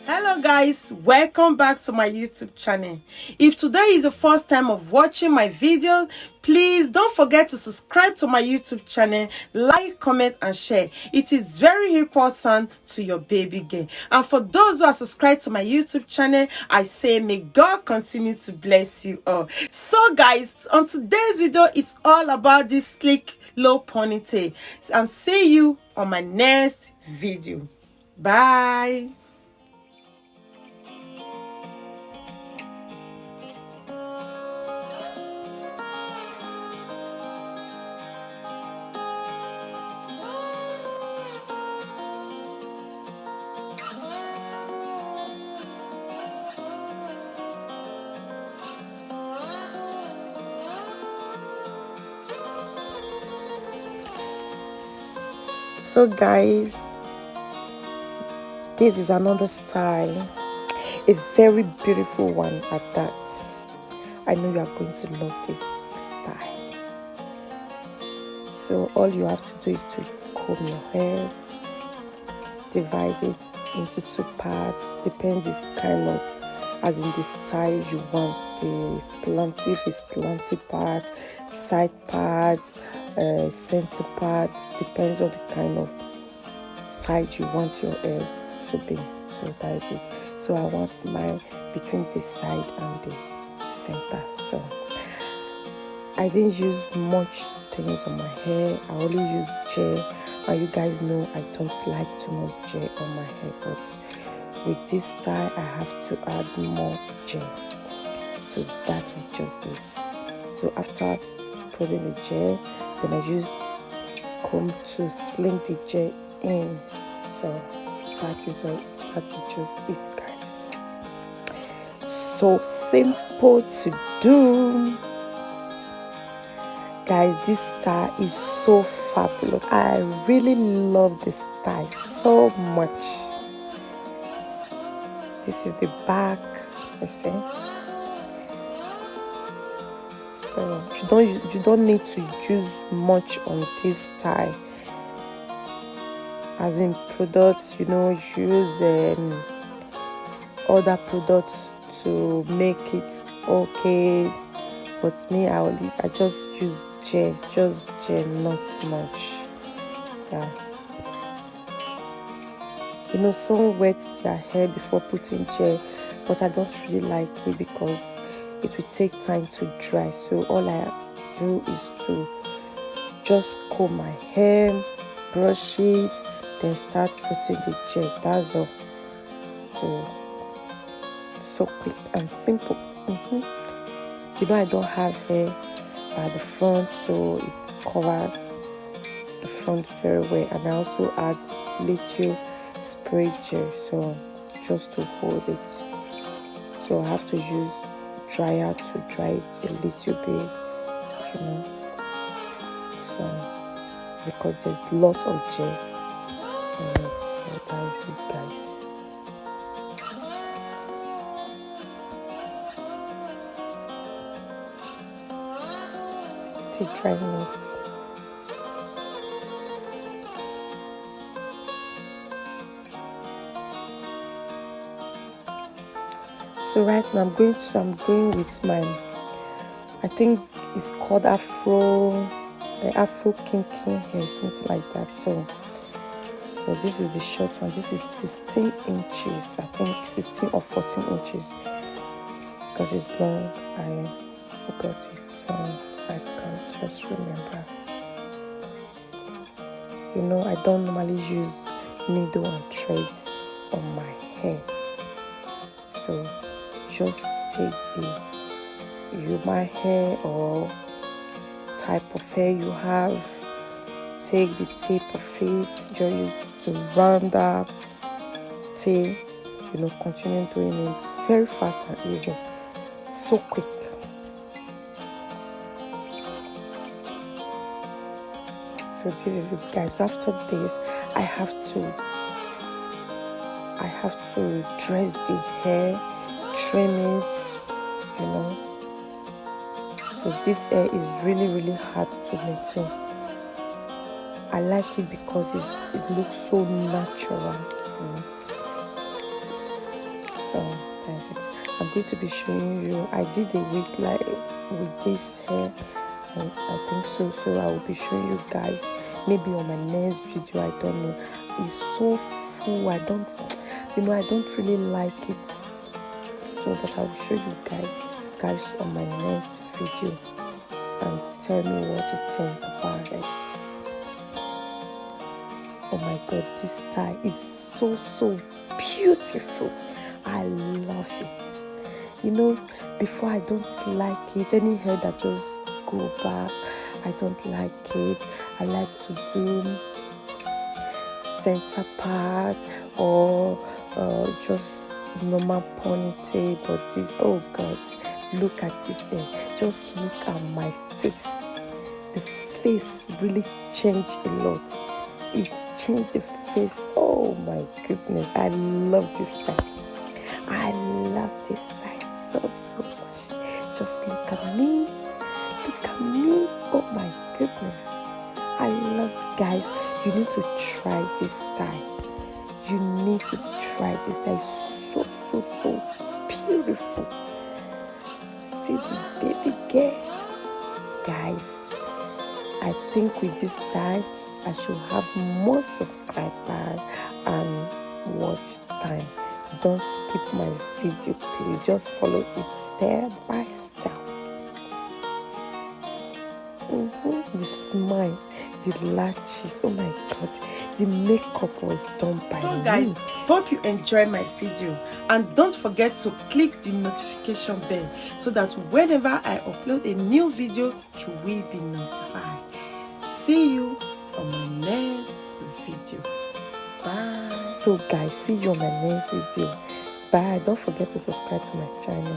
Hello guys, welcome back to my YouTube channel. If today is the first time of watching my videos, please don't forget to subscribe to my YouTube channel, like, comment and share. It is very important to your baby girl. And for those who are subscribed to my YouTube channel, I say may God continue to bless you all. So guys, on today's video, it's all about this sleek low ponytail. And see you on my next video. Bye. So guys, this is another style, a very beautiful one at that. I know you are going to love this style. So all you have to do is to comb your hair, divide it into two parts, depends the kind of, as in the style you want, the slanty, if it's slanty part, side parts, center part, depends on the kind of side you want your hair to be. So that is it. So I want mine between the side and the center. So I didn't use much things on my hair. I only use gel, and you guys know I don't like too much gel on my hair, but with this style I have to add more gel. So that is just it. So after putting the gel, then I use comb to sling the gel in. So that is just it, guys. So simple to do, guys. This style is so fabulous. I really love this style so much. This is the back, you see. So you don't need to use much on this style, as in products, use other products to make it okay, but me, I just use gel, not much. Yeah, some wet their hair before putting gel, but I don't really like it because it will take time to dry. So all I do is to just comb my hair, brush it, then start putting the gel. That's all. So quick and simple. I don't have hair at the front, so it covered the front very well. And I also add little spray gel, so just to hold it. So I have to use dryer to dry it a little bit, so because there's lots of gel in it. So that is it, guys. Still drying it. So right now I'm going with my, I think it's called Afro kinky hair, something like that. So this is the short one. This is 16 inches, I think 16 or 14 inches, because it's long. I got it, so I can't just remember. I don't normally use needle and threads on my hair, so just take the human hair or type of hair you have, take the tip of it, just use to round up tail, continue doing it very fast and easy, so quick. So this is it, guys. So after this, I have to dress the hair, trim it, So this hair is really hard to maintain. I like it because it looks so natural. So that's it. I'm going to be showing you. I did a wig like with this hair, and I think so. So I will be showing you guys maybe on my next video. I don't know. It's so full. I don't really like it. So, but I will show you guys on my next video and tell me what you think about it. Oh my god, this style is so beautiful. I love it. Before I don't like it. Any hair that just go back, I don't like it. I like to do center part or just normal ponytail. But this, oh god, look at this hair. Just look at my face. The face really changed a lot. It changed the face. Oh my goodness, I love this style. I love this style so much. Just look at me. Look at me. Oh my goodness, I love it. Guys, you need to try this style. You need to try this style. It's so beautiful. See the baby girl. Guys, I think with this style I should have more subscribers and watch time. Don't skip my video, please. Just follow it step by step. The smile, the lashes, oh my god, the makeup was done by me. So guys, hope you enjoy my video, and don't forget to click the notification bell so that whenever I upload a new video, you will be notified. See you on my next video. Bye. So guys, see you on my next video. Bye. Don't forget to subscribe to my channel.